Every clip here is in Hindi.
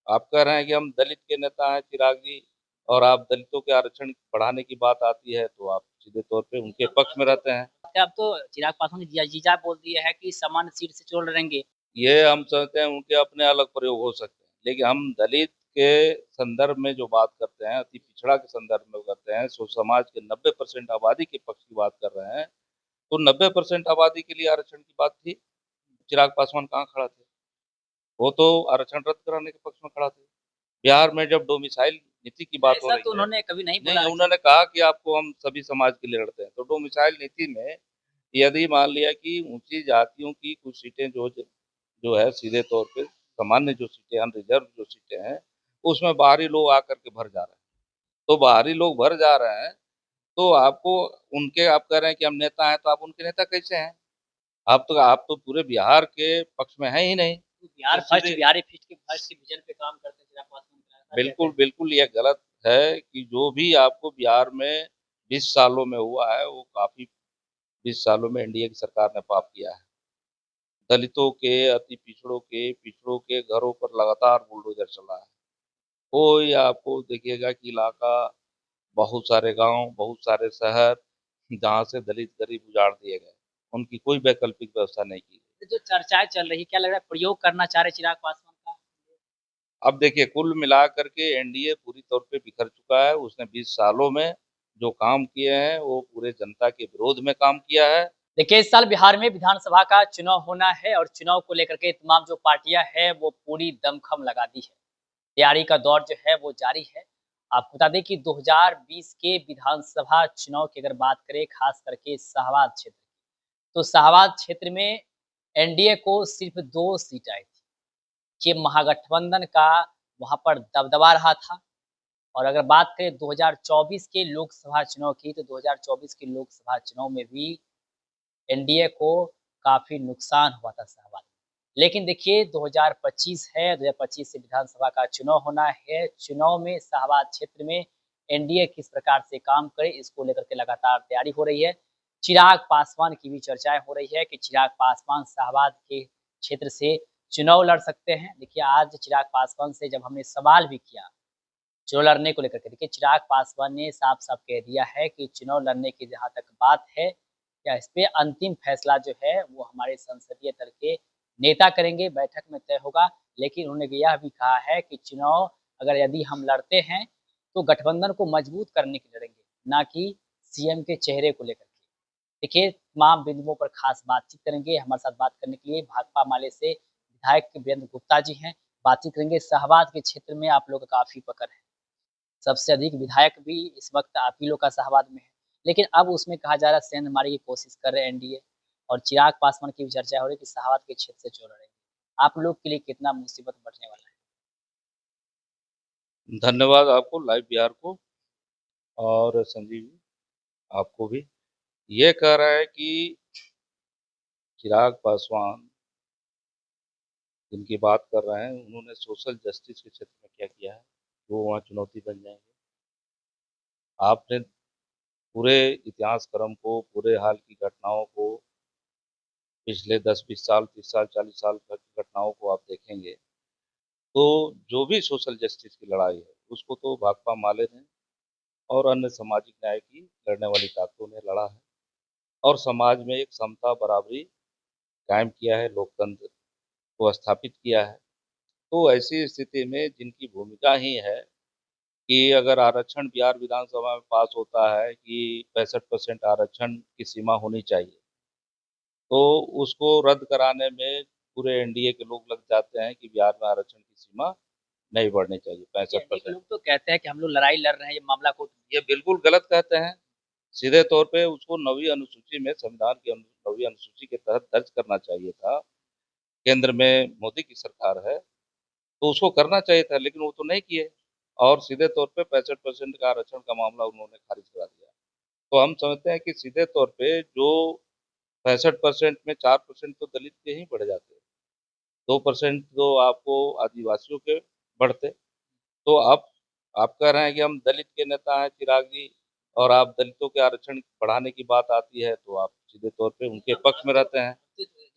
आप कह रहे हैं कि हम दलित के नेता हैं चिराग जी, और आप दलितों के आरक्षण बढ़ाने की बात आती है तो आप सीधे तौर पे उनके पक्ष में रहते हैं। अब तो चिराग पासवान ने जीजा बोल दिया है कि सामान्य सीट से चुन लड़ेंगे। ये हम समझते हैं उनके अपने अलग प्रयोग हो सकते हैं, लेकिन हम दलित के संदर्भ में जो बात करते हैं, अति पिछड़ा के संदर्भ में करते हैं, सो समाज के 90% आबादी के पक्ष की बात कर रहे हैं, तो 90% आबादी के लिए आरक्षण की बात थी। चिराग पासवान कहाँ खड़ा थे? वो तो आरक्षण रद्द कराने के पक्ष में खड़ा थे। बिहार में जब डोमिसाइल नीति की बात हो ऐसा तो रही है, उन्होंने कभी नहीं नहीं बोला कि उन्होंने कहा कि आपको हम सभी समाज के लिए लड़ते हैं, तो डोमिसाइल नीति में यदि मान लिया कि ऊंची जातियों की कुछ सीटें जो है सीधे तौर पे सामान्य जो सीटें अनरिजर्व जो सीटें हैं, उसमें बाहरी लोग आकर के भर जा रहे हैं। तो बाहरी लोग भर जा रहे हैं, तो आपको उनके आप कह रहे हैं कि हम नेता हैं, तो आप उनके नेता कैसे हैं? आप तो पूरे बिहार के पक्ष में हैं ही नहीं। बिहार तो फर्स्ट सीधे बिहारी फर्स्ट के विजन पे काम करते हैं चिराग पासवान का, ऐसा कहते बिल्कुल, हैं। बिल्कुल ये गलत है कि जो भी आपको बिहार में 20 सालों में हुआ है, वो काफ़ी 20 सालों में एनडीए की सरकार ने पाप किया है। दलितों के, अति पिछड़ों के घरों पर लगातार बुलडोज़र चला है। कोई आपको देखिएगा कि इलाका, बहुत सारे गाँव, बहुत सारे शहर, जहाँ से दलित गरीब उजाड़ दिए गए। उनकी कोई वैकल्पिक व्यवस्था नहीं की गई। तो जो चर्चाएं चल रही, क्या लग रहा है प्रयोग करना चाह रहे चिराग पासवान का? अब देखिए, कुल मिलाकर के एनडीए पूरी तौर पे बिखर चुका है। उसने 20 सालों में जो काम किए हैं, वो पूरे जनता के विरोध में काम किया है। देखिए, इस साल बिहार में विधानसभा का चुनाव होना है और चुनाव को लेकर के तमाम जो पार्टियां हैं वो पूरी दमखम लगा दी है। तैयारी का दौर जो है वो जारी है। आपको बता दें कि 2020 के विधानसभा चुनाव की अगर बात करें, खास करके शाहबाद क्षेत्र, तो शाहबाद क्षेत्र में एनडीए को सिर्फ 2 सीट आई थी। ये महागठबंधन का वहां पर दबदबा रहा था। और अगर बात करें 2024 के लोकसभा चुनाव की, तो 2024 के लोकसभा चुनाव में भी एनडीए को काफ़ी नुकसान हुआ था शाहबाद में। लेकिन देखिए 2025 है, 2025 से विधानसभा का चुनाव होना है। चुनाव में शाहबाद क्षेत्र में एनडीए किस प्रकार से काम करे, इसको लेकर के लगातार तैयारी हो रही है। चिराग पासवान की भी चर्चाएँ हो रही है कि चिराग पासवान शाहबाद के क्षेत्र से चुनाव लड़ सकते हैं। देखिए, आज चिराग पासवान से जब हमने सवाल भी किया चुनाव लड़ने को लेकर के, देखिए चिराग पासवान ने साफ-साफ कह दिया है कि चुनाव लड़ने की जहाँ तक बात है, या इस पे अंतिम फैसला जो है वो हमारे संसदीय दल के नेता करेंगे, बैठक में तय होगा। लेकिन उन्होंने यह भी कहा है कि चुनाव अगर यदि हम लड़ते हैं, तो गठबंधन को मजबूत करने के लिए लड़ेंगे, ना कि सीएम के चेहरे को लेकर के। देखिए, तमाम बिंदुओं पर खास बातचीत करेंगे। हमारे साथ बात करने के लिए भाकपा माले से विधायक वीरेंद्र गुप्ता जी हैं। बातचीत करेंगे, शाहबाद के क्षेत्र में आप लोगों का काफ़ी पकड़ है। सबसे अधिक विधायक भी इस वक्त आप ही लोग का शाहबाद में है। लेकिन अब उसमें कहा जा रहा है सेंधमारी की कोशिश कर रहे हैं एनडीए, और चिराग पासवान की भी चर्चा हो रही है कि शाहबाद के क्षेत्र से चुन लड़ेंगे। आप लोग के लिए कितना मुसीबत बढ़ने वाला है? धन्यवाद आपको, लाइव बिहार को, और संजीव जी, आपको भी। ये कह रहा है कि चिराग पासवान जिनकी बात कर रहे हैं, उन्होंने सोशल जस्टिस के क्षेत्र में क्या किया है, वो वहाँ चुनौती बन जाएँगे। आपने पूरे इतिहास क्रम को, पूरे हाल की घटनाओं को, पिछले 10-20 साल, 30 साल, 40 साल तक की घटनाओं को आप देखेंगे, तो जो भी सोशल जस्टिस की लड़ाई है, उसको तो भाकपा माले ने और अन्य सामाजिक न्याय की लड़ने वाली ताकतों ने लड़ा है, और समाज में एक समता, बराबरी कायम किया है, लोकतंत्र को स्थापित किया है। तो ऐसी स्थिति में जिनकी भूमिका ही है कि अगर आरक्षण बिहार विधानसभा में पास होता है कि 65% आरक्षण की सीमा होनी चाहिए, तो उसको रद्द कराने में पूरे एनडीए के लोग लग जाते हैं कि बिहार में आरक्षण की सीमा नहीं बढ़नी चाहिए देखिए, अनेक 65%। लोग तो कहते हैं कि हम लोग लड़ाई लड़ रहे हैं, ये मामला कोर्ट में। ये बिल्कुल गलत कहते हैं। सीधे तौर पे उसको 9वीं अनुसूची में, संविधान की 9वीं अनुसूची के तहत दर्ज करना चाहिए था। केंद्र में मोदी की सरकार है, तो उसको करना चाहिए था, लेकिन वो तो नहीं किए, और सीधे तौर पे 65% का आरक्षण का मामला उन्होंने खारिज करा दिया। तो हम समझते हैं कि सीधे तौर पे जो 65% में 4% तो दलित के ही बढ़ जाते हैं, 2% तो आपको आदिवासियों के बढ़ते। तो आप कह रहे हैं कि हम दलित के नेता हैं चिराग जी, और आप दलितों के आरक्षण बढ़ाने की बात आती है तो आप सीधे तौर पे उनके पक्ष में रहते हैं।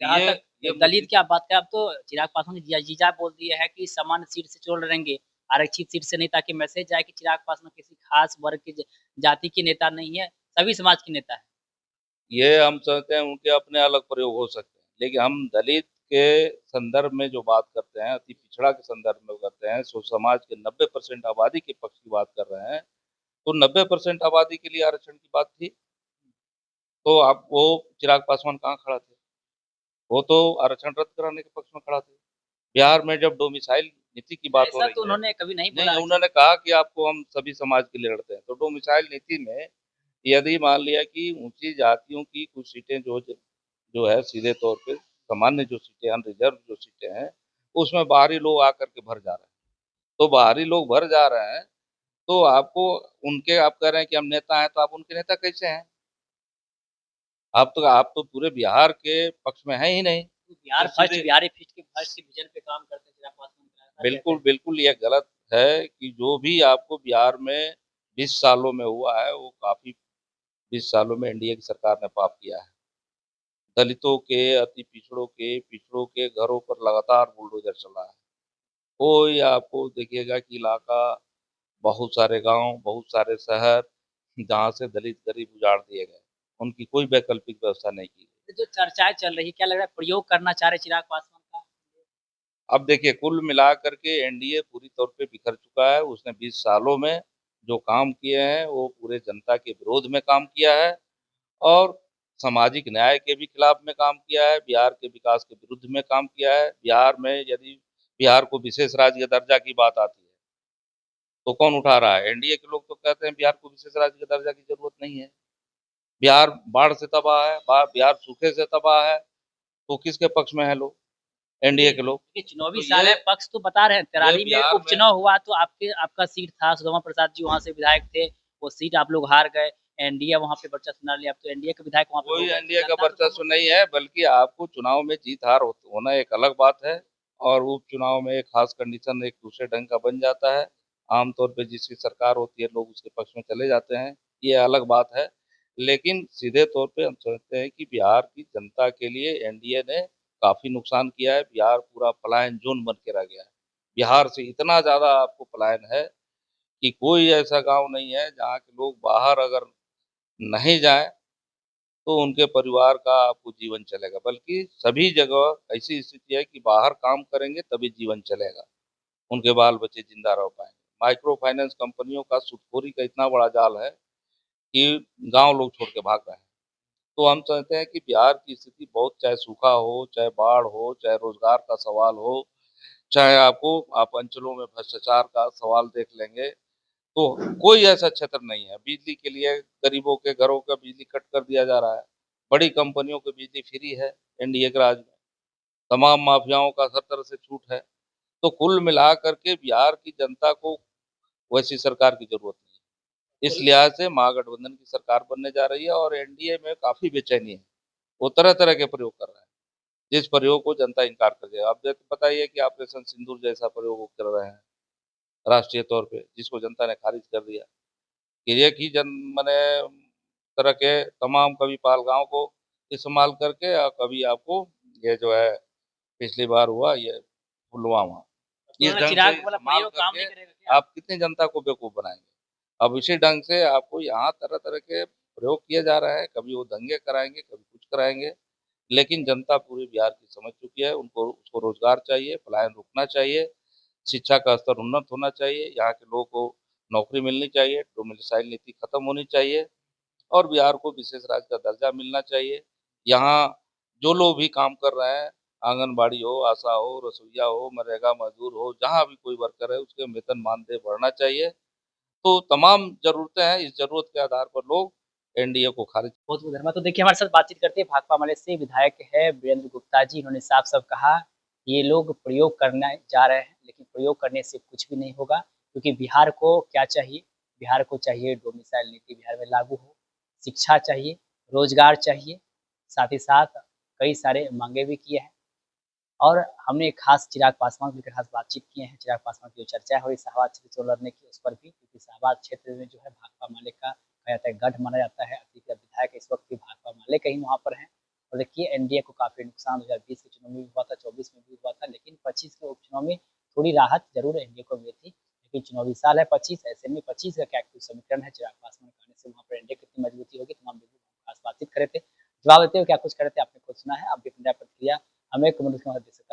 जहाँ ये तक ये दलित की आप बात करें, अब तो चिराग पासवान ने जीजा बोल दिया है कि सामान्य सीट से चुन लड़ेंगे, आरक्षित सीट से नहीं, ताकि मैसेज जाए कि चिराग पासवान किसी खास वर्ग की जाति के नेता नहीं है, सभी समाज के नेता है। ये हम समझते हैं उनके अपने अलग प्रयोग हो सकते हैं, लेकिन हम दलित के संदर्भ में जो बात करते हैं, अति पिछड़ा के संदर्भ में करते हैं, सो समाज के 90% आबादी के पक्ष की बात कर रहे हैं, तो 90% आबादी के लिए आरक्षण की बात थी। तो आप वो चिराग पासवान कहाँ खड़ा थे? वो तो आरक्षण रद्द कराने के पक्ष में खड़ा थे। बिहार में जब डोमिसाइल नीति की बात हो ऐसा तो रही है, उन्होंने कभी नहीं बोला नहीं है। उन्होंने कहा कि आपको हम सभी समाज के लिए लड़ते हैं। तो डोमिसाइल नीति में यदि मान लिया कि ऊंची जातियों की कुछ सीटें जो है सीधे तौर पे सामान्य जो सीटें अनरिजर्व जो सीटें हैं, उसमें बाहरी लोग आकर के भर जा रहे हैं। तो बाहरी लोग भर जा रहे हैं, तो आपको उनके आप कह रहे हैं कि हम नेता हैं, तो आप उनके नेता कैसे हैं? आप तो पूरे बिहार के पक्ष में हैं ही नहीं। बिहार तो फर्स्ट, सीधे बिहारी फर्स्ट के विजन पे काम करते हैं चिराग पासवान, ऐसा कहते बिल्कुल, हैं। बिल्कुल ये गलत है कि जो भी आपको बिहार में 20 सालों में हुआ है, वो काफ़ी 20 सालों में एनडीए की सरकार ने पाप किया है। दलितों के, अति पिछड़ों के घरों पर लगातार बुलडोज़र चला है। कोई आपको देखिएगा कि इलाका, बहुत सारे गाँव, बहुत सारे शहर, जहाँ से दलित गरीब उजाड़ दिए गए। उनकी कोई वैकल्पिक व्यवस्था नहीं की गई। तो जो चर्चाएं चल रही, क्या लग रहा है प्रयोग करना चाह रहे चिराग पासवान का? अब देखिए कुल मिलाकर के एनडीए पूरी तौर पे बिखर चुका है। उसने 20 सालों में जो काम किए हैं वो पूरे जनता के विरोध में काम किया है और सामाजिक न्याय के भी खिलाफ में काम किया है, बिहार के विकास के विरुद्ध में काम किया है। बिहार में यदि बिहार को विशेष राज्य का दर्जा की बात आती है, तो कौन उठा रहा है? एनडीए के लोग तो कहते हैं बिहार को विशेष राज्य का दर्जा की जरूरत नहीं है। बिहार बाढ़ से तबाह है, बिहार सूखे से तबाह है, तो किसके पक्ष में है लोग? एनडीए के लोग। ये चुनावी तो साल है, पक्ष तो बता रहे हैं, ये तरारी में बिहार में उपचुनाव हुआ तो आपका सीट था, सुदामा प्रसाद जी वहां से विधायक थे, वो सीट आप लोग हार गए, एनडीए वहां पे वर्चस्व बना लिया, अब तो एनडीए के विधायक वहां पे हो कोई गए, तो एनडीए का जनता तो वर्चस्व नहीं है, बल्कि आपको चुनाव में जीत हार होना एक अलग बात है और उपचुनाव में एक खास कंडीशन एक दूसरे ढंग का बन जाता है। आमतौर पे जिसकी सरकार होती है लोग उसके पक्ष में चले जाते हैं, ये अलग बात है। लेकिन सीधे तौर पे हम समझते हैं कि बिहार की जनता के लिए एनडीए ने काफी नुकसान किया है। बिहार पूरा पलायन जोन बन के रह गया है। बिहार से इतना ज्यादा आपको पलायन है कि कोई ऐसा गांव नहीं है जहाँ के लोग बाहर अगर नहीं जाए तो उनके परिवार का आपको जीवन चलेगा, बल्कि सभी जगह ऐसी स्थिति है कि बाहर काम करेंगे तभी जीवन चलेगा, उनके बाल बच्चे जिंदा रह पाएंगे। माइक्रो फाइनेंस कंपनियों का सुदखोरी का इतना बड़ा जाल है कि गांव लोग छोड़ के भाग रहे हैं। तो हम समझते हैं कि बिहार की स्थिति बहुत, चाहे सूखा हो, चाहे बाढ़ हो, चाहे रोजगार का सवाल हो, चाहे आपको आप अंचलों में भ्रष्टाचार का सवाल देख लेंगे, तो कोई ऐसा क्षेत्र नहीं है। बिजली के लिए गरीबों के घरों का बिजली कट कर दिया जा रहा है, बड़ी कंपनियों को बिजली फ्री है एनडीए के राज में, तमाम माफियाओं का हर तरह से छूट है। तो कुल मिला करके बिहार की जनता को वैसी सरकार की जरूरत नहीं है। इस लिहाज से महागठबंधन की सरकार बनने जा रही है और एनडीए में काफी बेचैनी है। वो तरह तरह के प्रयोग कर रहे हैं, जिस प्रयोग को जनता इनकार कर जाए। आप बताइए कि ऑपरेशन सिंदूर जैसा प्रयोग वो कर रहे हैं राष्ट्रीय तौर पे, जिसको जनता ने खारिज कर दिया कि एक ही मने तरह के तमाम कभी पहलगांव को इस्तेमाल करके और कभी आपको ये जो है पिछली बार हुआ ये पुलवामा, तो इस उन्होंने ढंग से चिराग वाला इस्तेमाल प्रयोग काम करके नहीं करेगा क्या? आप कितनी जनता को बेवकूफ बनाएंगे? अब इसी ढंग से आपको यहाँ तरह तरह के प्रयोग किए जा रहे हैं, कभी वो दंगे कराएंगे, कभी कुछ कराएंगे, लेकिन जनता पूरी बिहार की समझ चुकी है। उनको उसको रोजगार चाहिए, पलायन रुकना चाहिए, शिक्षा का स्तर उन्नत होना चाहिए, यहाँ के लोगों को नौकरी मिलनी चाहिए, डोमिसाइल नीति खत्म होनी चाहिए और बिहार को विशेष राज्य का दर्जा मिलना चाहिए। यहाँ जो लोग भी काम कर रहे हैं, आंगनबाड़ी हो, आशा हो, रसोईया हो, मनरेगा मजदूर हो, जहाँ भी कोई वर्कर है उसके वेतन मानदेय बढ़ना चाहिए। तो तमाम जरूरतें हैं, इस जरूरत के आधार पर लोग एनडीए को खारिज। बहुत बहुत धन्यवाद। तो देखिए हमारे साथ बातचीत करते हैं भाकपा माले से विधायक है वीरेंद्र गुप्ता जी, इन्होंने साफ साफ कहा ये लोग प्रयोग करने जा रहे हैं, लेकिन प्रयोग करने से कुछ भी नहीं होगा, क्योंकि बिहार को क्या चाहिए? बिहार को चाहिए डोमिसाइल नीति बिहार में लागू हो, शिक्षा चाहिए, रोजगार चाहिए, साथ ही साथ कई सारे मांगे भी किए हैं। और हमने खास चिराग पासवान को लेकर खास बातचीत किए हैं। चिराग पासवान की जो चर्चा है शाहबाद क्षेत्र से लड़ने की, उस पर भी, क्योंकि शाहबाद क्षेत्र में जो है भाकपा माले का कहा जाता है गढ़ माना जाता है, अतिरिक्त विधायक इस वक्त भी भाकपा माले के ही वहाँ पर हैं। और देखिए एनडीए को काफी नुकसान 2020 के चुनाव में भी हुआ था, 24 में भी हुआ था, लेकिन 25 के उपचुनाव में थोड़ी राहत जरूर एनडीए को मिली थी। लेकिन चुनावी साल है 25, ऐसे में 25 का क्या कुछ समीकरण है चिराग पासवान के आने से वहाँ पर एनडीए कितनी मजबूती होगी, तमाम बिंदु खास बातचीत करे थे। जवाब देते हुए क्या कुछ करे थे आपने खुद सुना है। आप भी अपनी राय प्रतिक्रिया हमें कमेंट में दे सकते हैं।